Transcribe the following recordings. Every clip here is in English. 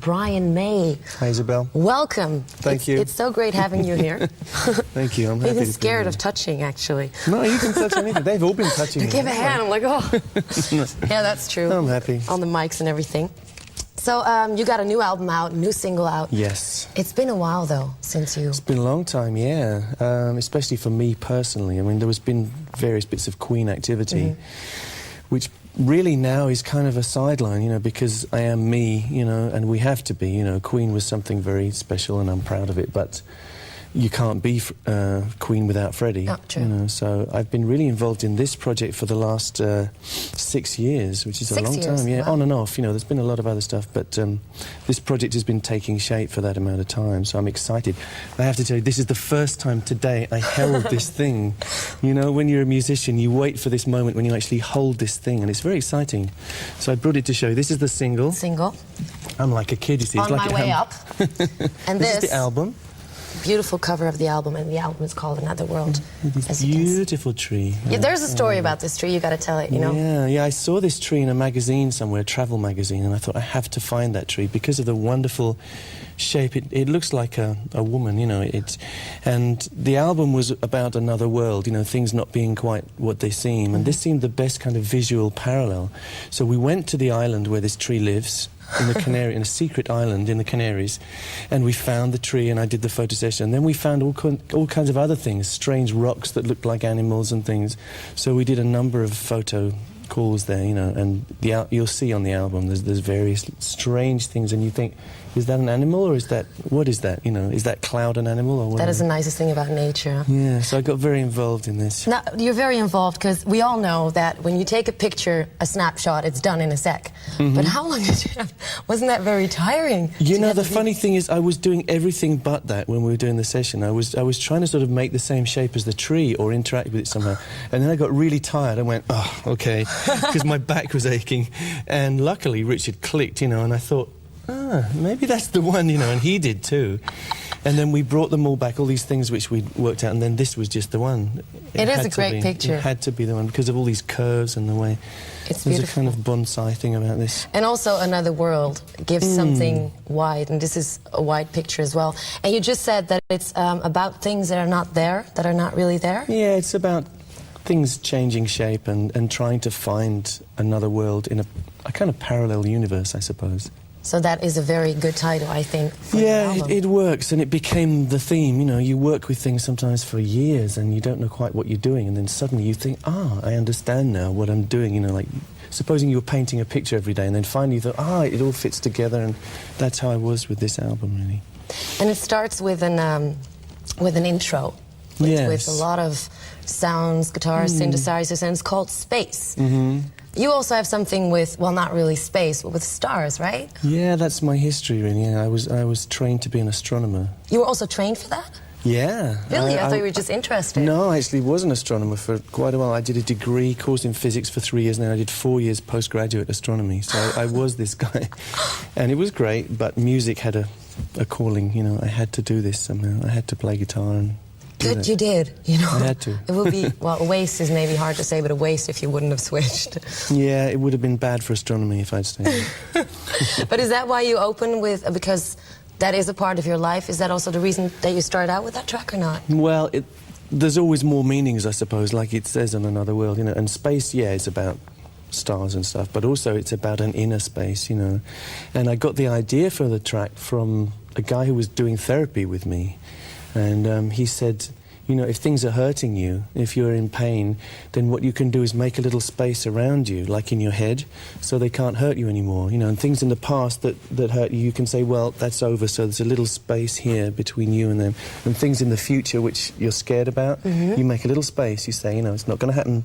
Brian May. Hi, Isabel. Welcome. Thank you. It's so great having you here. Thank you. I'm happy to be Even scared here. of touching, actually. No, you can touch anything. They've all been touching me. Give a hand. I'm like, oh. Yeah, that's true. I'm happy. On the mics and everything. So you got a new album out, new single out. Yes. It's been a while, though, since you... It's been a long time, yeah. Especially for me personally. I mean, there has been various bits of Queen activity, which really now is kind of a sideline, you know, because I am me, you know, and we have to be, you know. Queen was something very special and I'm proud of it, but you can't be Queen without Freddie. Oh, true. You know, so I've been really involved in this project for the last 6 years, which is a long time. Yeah, wow. on and off. You know, there's been a lot of other stuff, but this project has been taking shape for that amount of time, so I'm excited. I have to tell you, this is the first time today I held this thing. You know, when you're a musician, you wait for this moment when you actually hold this thing, and it's very exciting. So I brought it to show you. This is the single. Single. I'm like a kid, you see. On it's like My Way Up. And this is the album. Beautiful cover of the album, and the album is called Another World. This beautiful tree. Yeah, there's a story about this tree. You got to tell it, you know. Yeah. I saw this tree in a magazine somewhere, a travel magazine, and I thought I have to find that tree because of the wonderful shape. It looks like a woman, you know. And the album was about another world, you know, things not being quite what they seem, and this seemed the best kind of visual parallel. So we went to the island where this tree lives. In a secret island in the Canaries, and we found the tree, and I did the photo session. And then we found all kinds of other things, strange rocks that looked like animals and things. So we did a number of photo calls there, you know, and you'll see on the album there's various strange things, and you think, is that an animal or what is that? You know, is that cloud an animal or what? That is the nicest thing about nature. Yeah, so I got very involved in this. Now, you're very involved because we all know that when you take a picture, a snapshot, it's done in a sec. But how long did you have? Wasn't that very tiring? You know, the funny thing is I was doing everything but that when we were doing the session. I was trying to sort of make the same shape as the tree or interact with it somehow. And then I got really tired. I went, oh, okay, because my back was aching. And luckily Richard clicked, you know, and I thought, maybe that's the one, you know, and he did too. And then we brought them all back, all these things which we'd worked out, and then this was just the one. It is a great picture. It had to be the one because of all these curves and the way. It's There's beautiful. a kind of bonsai thing about this. And also Another World gives something wide, and this is a wide picture as well. And you just said that it's about things that are not there, that are not really there? Yeah, it's about things changing shape and trying to find another world in a kind of parallel universe, I suppose. So that is a very good title, I think, for the album. It works, and it became the theme. You know, you work with things sometimes for years and you don't know quite what you're doing, and then suddenly you think, I understand now what I'm doing. You know, like, supposing you were painting a picture every day, and then finally you thought, it all fits together, and that's how I was with this album, really. And it starts with an intro, with a lot of sounds, guitars, synthesizers, and it's called Space. You also have something with, well, not really space, but with stars, right? Yeah, that's my history, really. Yeah, I was trained to be an astronomer. You were also trained for that? Yeah. Really? I thought you were just interested. No, I actually was an astronomer for quite a while. I did a degree course in physics for 3 years, and then I did 4 years postgraduate astronomy. So I was this guy. And it was great, but music had a calling, you know. I had to do this somehow. I had to play guitar and... Good, you did, you know. I had to. It would be, well, a waste is maybe hard to say, but a waste if you wouldn't have switched. Yeah, it would have been bad for astronomy if I'd stayed. But is that why you open with, because that is a part of your life, is that also the reason that you started out with that track or not? Well, there's always more meanings, I suppose, like it says in Another World, you know. And space, yeah, it's about stars and stuff, but also it's about an inner space, you know. And I got the idea for the track from a guy who was doing therapy with me. And he said, you know, if things are hurting you, if you're in pain, then what you can do is make a little space around you, like in your head, so they can't hurt you anymore. You know, and things in the past that hurt you, you can say, well, that's over, so there's a little space here between you and them. And things in the future which you're scared about, you make a little space, you say, you know, it's not going to happen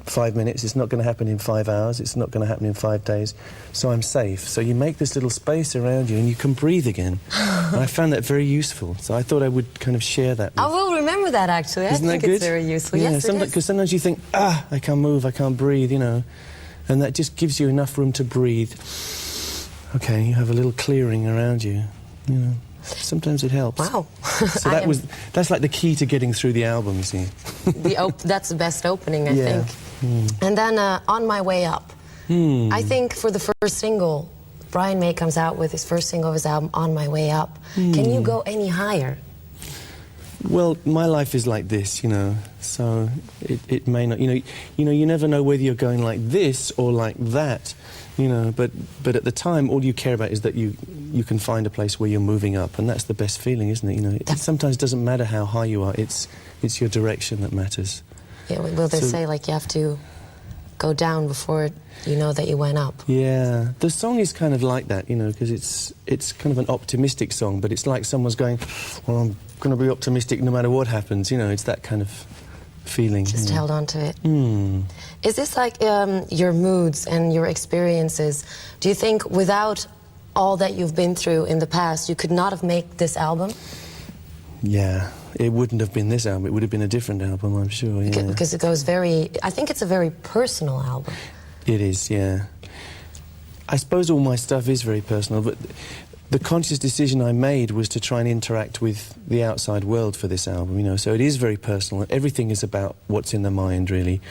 5 minutes, it's not going to happen in 5 hours, it's not going to happen in 5 days, so I'm safe. So you make this little space around you and you can breathe again. And I found that very useful, so I thought I would kind of share that with... I will remember that, actually. Isn't I think that good? It's very useful. Yeah, yes, it is. Because sometimes you think, I can't move, I can't breathe, you know, and that just gives you enough room to breathe. Okay, you have a little clearing around you, you know. Sometimes it helps. Wow. So that's like the key to getting through the album, you see. That's the best opening, I think. And then On My Way Up. I think for the first single, Brian May comes out with his first single of his album, On My Way Up. Can you go any higher? Well, my life is like this, you know, so it may not, you never know whether you're going like this or like that, you know, but at the time, all you care about is that you can find a place where you're moving up, and that's the best feeling, isn't it? You know, it sometimes doesn't matter how high you are, it's your direction that matters. Yeah, well, they say, like, you have to go down before you know that you went up. Yeah, the song is kind of like that, you know, because it's kind of an optimistic song, but it's like someone's going, well, I'm going to be optimistic no matter what happens, you know, it's that kind of feeling. Just held on to it. Is this like your moods and your experiences? Do you think without all that you've been through in the past, you could not have made this album? Yeah, it wouldn't have been this album, it would have been a different album, I'm sure, yeah. Because it goes very, I think it's a very personal album. It is, yeah. I suppose all my stuff is very personal, but the conscious decision I made was to try and interact with the outside world for this album, you know, so it is very personal. Everything is about what's in the mind, really.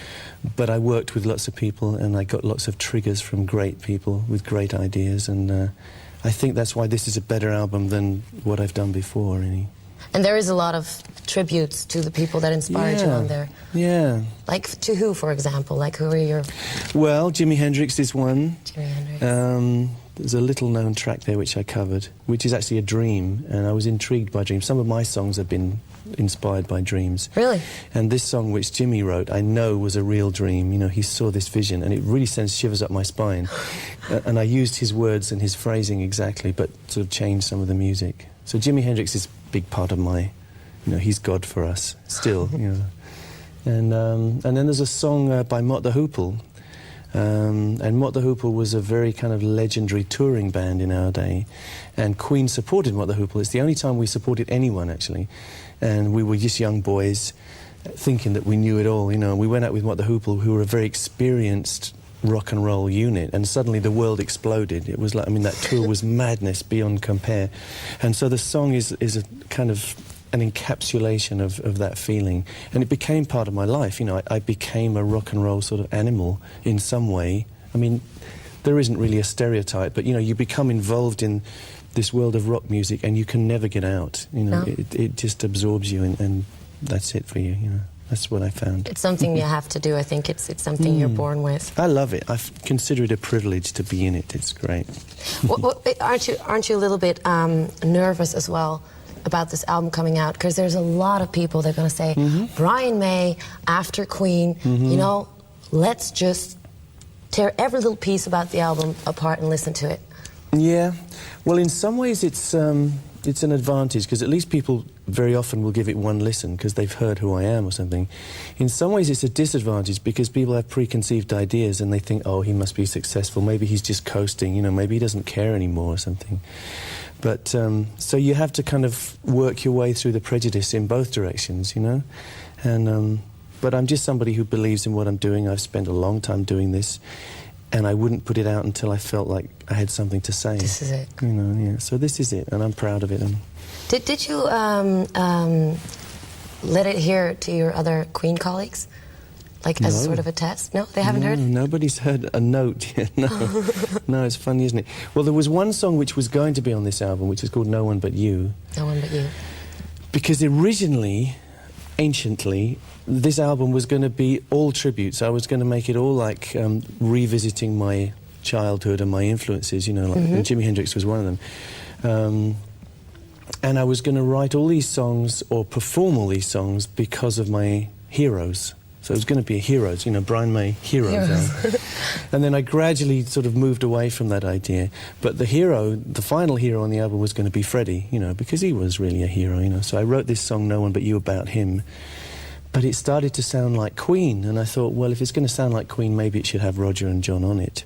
But I worked with lots of people, and I got lots of triggers from great people with great ideas, and I think that's why this is a better album than what I've done before, really. And there is a lot of tributes to the people that inspired you on there. Yeah. Like, to who, for example? Like, who are your... Well, Jimi Hendrix is one. Jimi Hendrix. There's a little-known track there which I covered, which is actually a dream, and I was intrigued by dreams. Some of my songs have been inspired by dreams. Really? And this song, which Jimmy wrote, I know was a real dream. You know, he saw this vision, and it really sends shivers up my spine. And I used his words and his phrasing exactly, but sort of changed some of the music. So Jimi Hendrix is a big part of my, you know, he's God for us, still, you know. And then there's a song by Mott the Hoople. And Mott the Hoople was a very kind of legendary touring band in our day, and Queen supported Mott the Hoople. It's the only time we supported anyone, actually, and we were just young boys thinking that we knew it all, you know. We went out with Mott the Hoople, who were a very experienced rock and roll unit, and suddenly the world exploded. It was like, I mean, that tour was madness beyond compare, and so the song is a kind of an encapsulation of that feeling, and it became part of my life, you know. I became a rock and roll sort of animal in some way. I mean, there isn't really a stereotype, but, you know, you become involved in this world of rock music and you can never get out, you know. No. It just absorbs you, and that's it for you, you know. That's what I found. It's something you have to do. I think it's something you're born with. I love it. I consider it a privilege to be in it. It's great. Aren't you a little bit nervous as well about this album coming out? Because there's a lot of people that are going to say, Brian May, after Queen, you know, let's just tear every little piece about the album apart and listen to it. Yeah. Well, in some ways it's an advantage, because at least people very often will give it one listen because they've heard who I am or something. In some ways it's a disadvantage because people have preconceived ideas and they think, oh, he must be successful, maybe he's just coasting, you know, maybe he doesn't care anymore or something. But, so you have to kind of work your way through the prejudice in both directions, you know? And, but I'm just somebody who believes in what I'm doing. I've spent a long time doing this, and I wouldn't put it out until I felt like I had something to say. This is it. You know, yeah. So this is it, and I'm proud of it. And Did you let it hear to your other Queen colleagues? Like, as sort of a test? No, they haven't heard? Nobody's heard a note yet, no. No, it's funny, isn't it? Well, there was one song which was going to be on this album, which is called No One But You. No One But You. Because originally, anciently, this album was going to be all tributes. I was going to make it all like revisiting my childhood and my influences, you know, like and Jimi Hendrix was one of them. And I was going to write all these songs or perform all these songs because of my heroes. So it was going to be heroes, you know, Brian May heroes. And then I gradually sort of moved away from that idea. But the hero, the final hero on the album was going to be Freddie, you know, because he was really a hero, you know. So I wrote this song, No One But You, about him. But it started to sound like Queen, and I thought, well, if it's going to sound like Queen, maybe it should have Roger and John on it.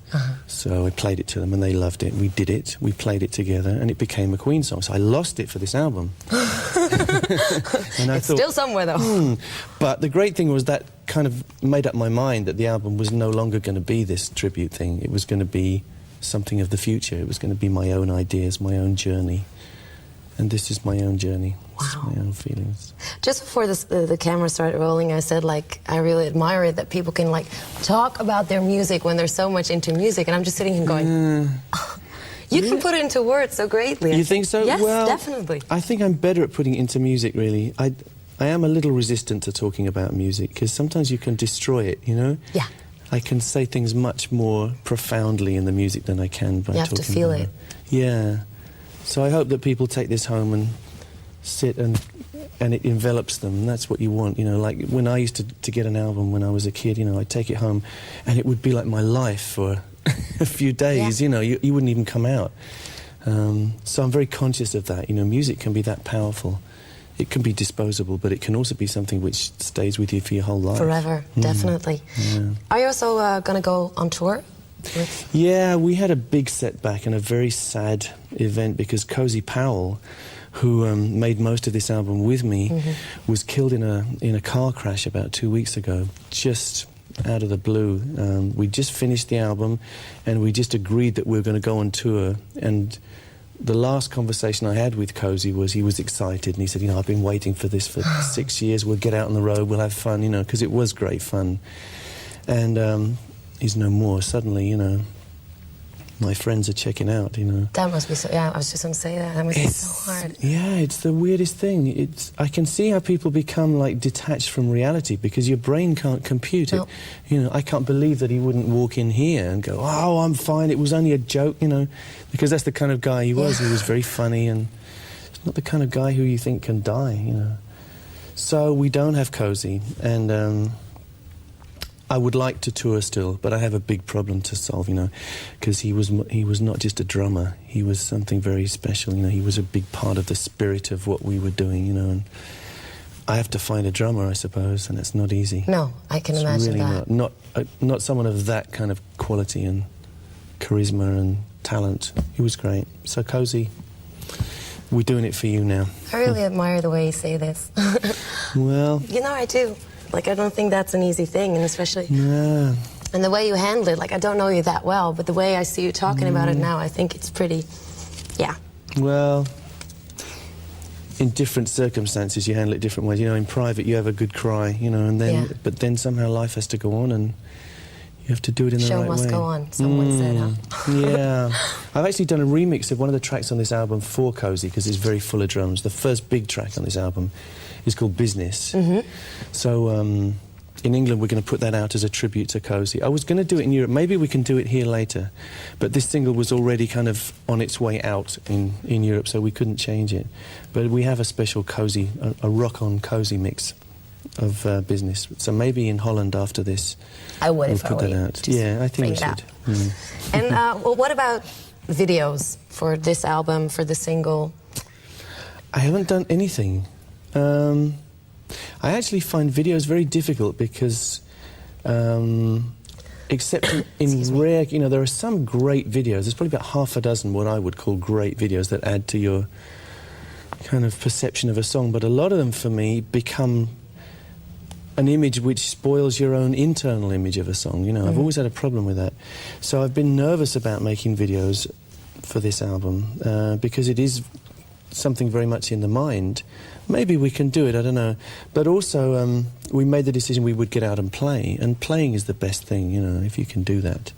So I played it to them, and they loved it. We did it, we played it together, and it became a Queen song. So I lost it for this album. And it's still somewhere, though. But the great thing was that kind of made up my mind that the album was no longer going to be this tribute thing. It was going to be something of the future. It was going to be my own ideas, my own journey. And this is my own journey. Wow. My own feelings. Just before the camera started rolling, I said, like, I really admire it that people can, like, talk about their music when they're so much into music. And I'm just sitting here going, You can put it into words so greatly. You think so? Yes, well, definitely. I think I'm better at putting it into music, really. I am a little resistant to talking about music, because sometimes you can destroy it, you know? Yeah. I can say things much more profoundly in the music than I can by talking about it. You have to feel it. Yeah. So I hope that people take this home and sit and it envelops them. That's what you want, you know. Like when I used to get an album when I was a kid, you know, I'd take it home and it would be like my life for a few days, you know. You wouldn't even come out. So I'm very conscious of that. You know, music can be that powerful. It can be disposable, but it can also be something which stays with you for your whole life. Forever, definitely. Yeah. Are you also going to go on tour? Yeah, we had a big setback and a very sad event because Cozy Powell, who made most of this album with me, was killed in a car crash about 2 weeks ago, just out of the blue. We just finished the album and we just agreed that we were going to go on tour, and the last conversation I had with Cozy was he was excited and he said, you know, I've been waiting for this for 6 years, we'll get out on the road, we'll have fun, you know, because it was great fun. And he's no more. Suddenly, you know, my friends are checking out, you know. That must be so, yeah, I was just going to say that. That must be so hard. Yeah, it's the weirdest thing. I can see how people become, like, detached from reality because your brain can't compute it. You know, I can't believe that he wouldn't walk in here and go, oh, I'm fine, it was only a joke, you know, because that's the kind of guy he was. He was very funny, and it's not the kind of guy who you think can die, you know. So we don't have Cozy, and I would like to tour still, but I have a big problem to solve, you know, because he was not just a drummer. He was something very special, you know. He was a big part of the spirit of what we were doing, you know. And I have to find a drummer, I suppose, and it's not easy. No, I can imagine really that. Not someone of that kind of quality and charisma and talent. He was great. So Cozy, we're doing it for you now. I really admire the way you say this. Well, you know, I do. Like, I don't think that's an easy thing, and especially... Yeah. And the way you handle it, like, I don't know you that well, but the way I see you talking about it now, I think it's pretty... Yeah. Well, in different circumstances, you handle it different ways. You know, in private, you have a good cry, you know, and then... Yeah. But then somehow life has to go on, and you have to do it in the right way. Show must go on, someone said, huh? Yeah. I've actually done a remix of one of the tracks on this album for Cozy, because it's very full of drums. The first big track on this album is called Business. So in England we're going to put that out as a tribute to Cozy. I was going to do it in Europe. Maybe we can do it here later. But this single was already kind of on its way out in Europe, so we couldn't change it. But we have a special Cozy, a rock-on Cozy mix of Business. So maybe in Holland after this I would we'll if put I were that you. out. Yeah, I think we should. And well, what about videos for this album, for the single? I haven't done anything. I actually find videos very difficult because, except in rare, you know, there are some great videos. There's probably about half a dozen what I would call great videos that add to your kind of perception of a song, but a lot of them for me become an image which spoils your own internal image of a song. You know, I've always had a problem with that. So I've been nervous about making videos for this album because it is something very much in the mind. Maybe we can do it, I don't know. But also, we made the decision we would get out and play, and playing is the best thing, you know, if you can do that.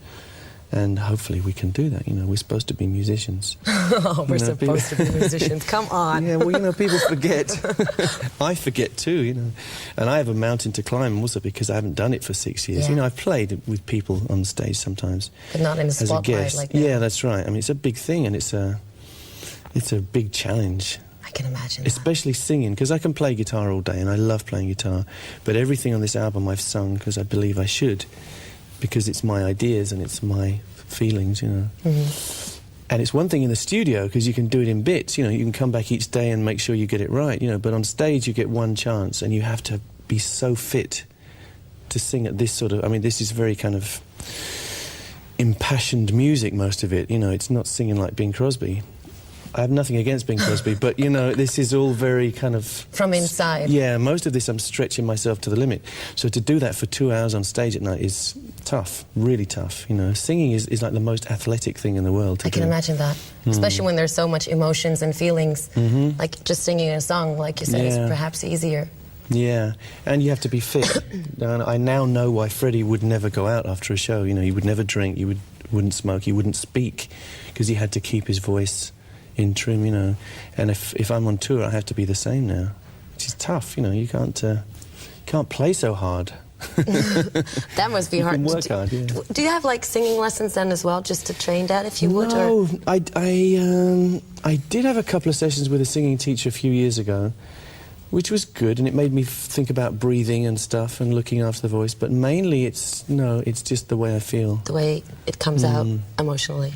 And hopefully we can do that, you know, we're supposed to be musicians. Oh, we're supposed to be musicians, come on. Yeah, well, you know, people forget. I forget too, you know. And I have a mountain to climb also because I haven't done it for 6 years. You know, I've played with people on stage sometimes. But not in a spotlight like that. Yeah, that's right. I mean, it's a big thing, and it's a big challenge. I can imagine Especially singing, because I can play guitar all day, and I love playing guitar. But everything on this album I've sung because I believe I should, because it's my ideas and it's my feelings, you know. And it's one thing in the studio, because you can do it in bits, you know, you can come back each day and make sure you get it right, you know. But on stage you get one chance, and you have to be so fit to sing at this sort of... I mean, this is very kind of impassioned music, most of it, you know. It's not singing like Bing Crosby. I have nothing against Bing Crosby, but, you know, this is all very kind of... From inside. Yeah, most of this I'm stretching myself to the limit. So to do that for 2 hours on stage at night is tough, really tough, you know. Singing is like the most athletic thing in the world to do. I can imagine that, especially when there's so much emotions and feelings. Like, just singing a song, like you said, is perhaps easier. Yeah, and you have to be fit. And I now know why Freddie would never go out after a show, you know. He would never drink, he would wouldn't smoke, he wouldn't speak, because he had to keep his voice in trim, you know. And if I'm on tour, I have to be the same now, which is tough, you know. You can't play so hard. That must be hard. You can work hard, yeah. Do you have like singing lessons then as well, just to train that, if you would? No, or? I did have a couple of sessions with a singing teacher a few years ago, which was good, and it made me think about breathing and stuff and looking after the voice. But mainly, it's just the way I feel. The way it comes out emotionally.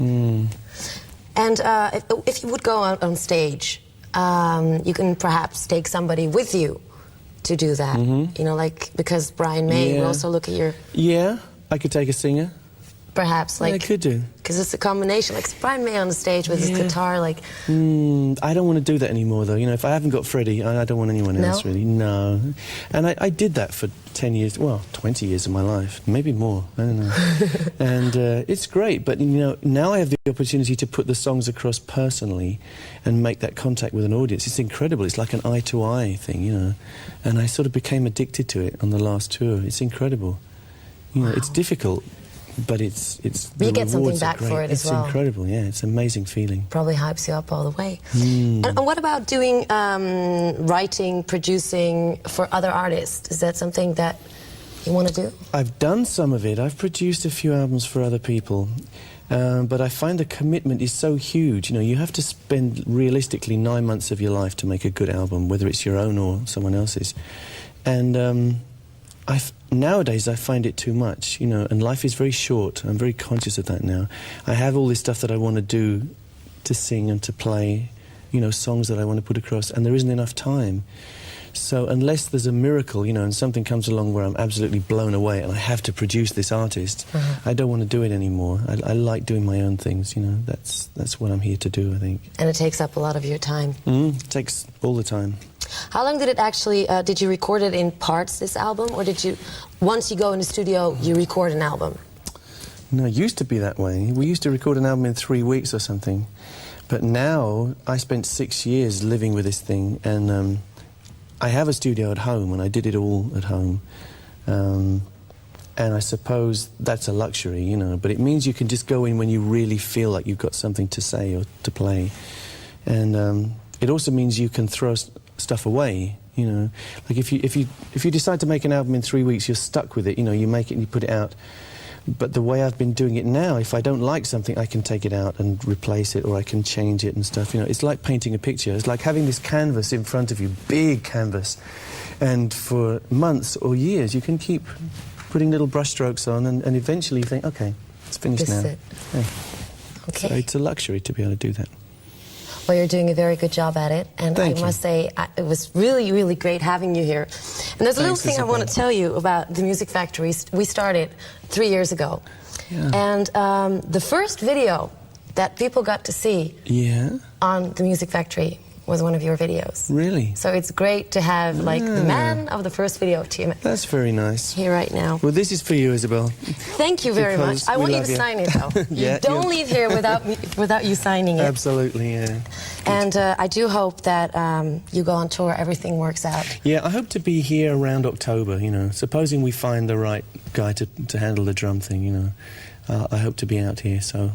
And if you would go out on stage, you can perhaps take somebody with you to do that. You know, like, because Brian May will also look at your... Yeah, I could take a singer. Perhaps, like... Yeah, I could do. Because it's a combination. Like, Brian May on the stage with his guitar, like... I don't want to do that anymore, though. You know, if I haven't got Freddie, I don't want anyone else, really. No. And I did that for 10 years, well, 20 years of my life. Maybe more. I don't know. And it's great, but, you know, now I have the opportunity to put the songs across personally and make that contact with an audience. It's incredible. It's like an eye-to-eye thing, you know. And I sort of became addicted to it on the last tour. It's incredible. You know, it's difficult. But it's you get something back for it as well. It's incredible, yeah. It's an amazing feeling. Probably hypes you up all the way. And what about doing writing, producing for other artists? Is that something that you want to do? I've done some of it. I've produced a few albums for other people. But I find the commitment is so huge. You know, you have to spend realistically 9 months of your life to make a good album, whether it's your own or someone else's. And nowadays I find it too much, you know, and life is very short. I'm very conscious of that now. I have all this stuff that I want to do, to sing and to play, you know, songs that I want to put across, and there isn't enough time. So unless there's a miracle, you know, and something comes along where I'm absolutely blown away and I have to produce this artist, I don't want to do it anymore. I like doing my own things, you know. That's what I'm here to do, I think. And it takes up a lot of your time. It takes all the time. How long did it actually, did you record it in parts, this album? Or did you, once you go in the studio, you record an album? No, it used to be that way. We used to record an album in 3 weeks or something. But now, I spent 6 years living with this thing, and I have a studio at home, and I did it all at home. And I suppose that's a luxury, you know, but it means you can just go in when you really feel like you've got something to say or to play. And it also means you can throw stuff away, you know. Like if you decide to make an album in 3 weeks, you're stuck with it, you know. You make it and you put it out. But the way I've been doing it now, if I don't like something, I can take it out and replace it, or I can change it and stuff, you know. It's like painting a picture. It's like having this canvas in front of you, big canvas, and for months or years you can keep putting little brush strokes on, and eventually you think, okay, it's finished now. This is it. Yeah. Okay. So it's a luxury to be able to do that. Well, you're doing a very good job at it, and I must say it was really, really great having you here. And there's a little thing I want to tell you about the Music Factory. We started 3 years ago, and the first video that people got to see on the Music Factory was one of your videos. Really? So it's great to have, like, the man of the first video team. That's very nice. Here right now. Well, this is for you, Isabel. Thank you very much. I want you to sign it, though. Don't leave here without you signing it. Absolutely, yeah. And I do hope that you go on tour, everything works out. Yeah, I hope to be here around October, you know. Supposing we find the right guy to handle the drum thing, you know. I hope to be out here, so...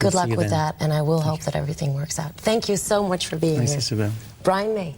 Good luck with that, and I will hope that everything works out. Thank you so much for being here. Thanks, Isabel. Brian May.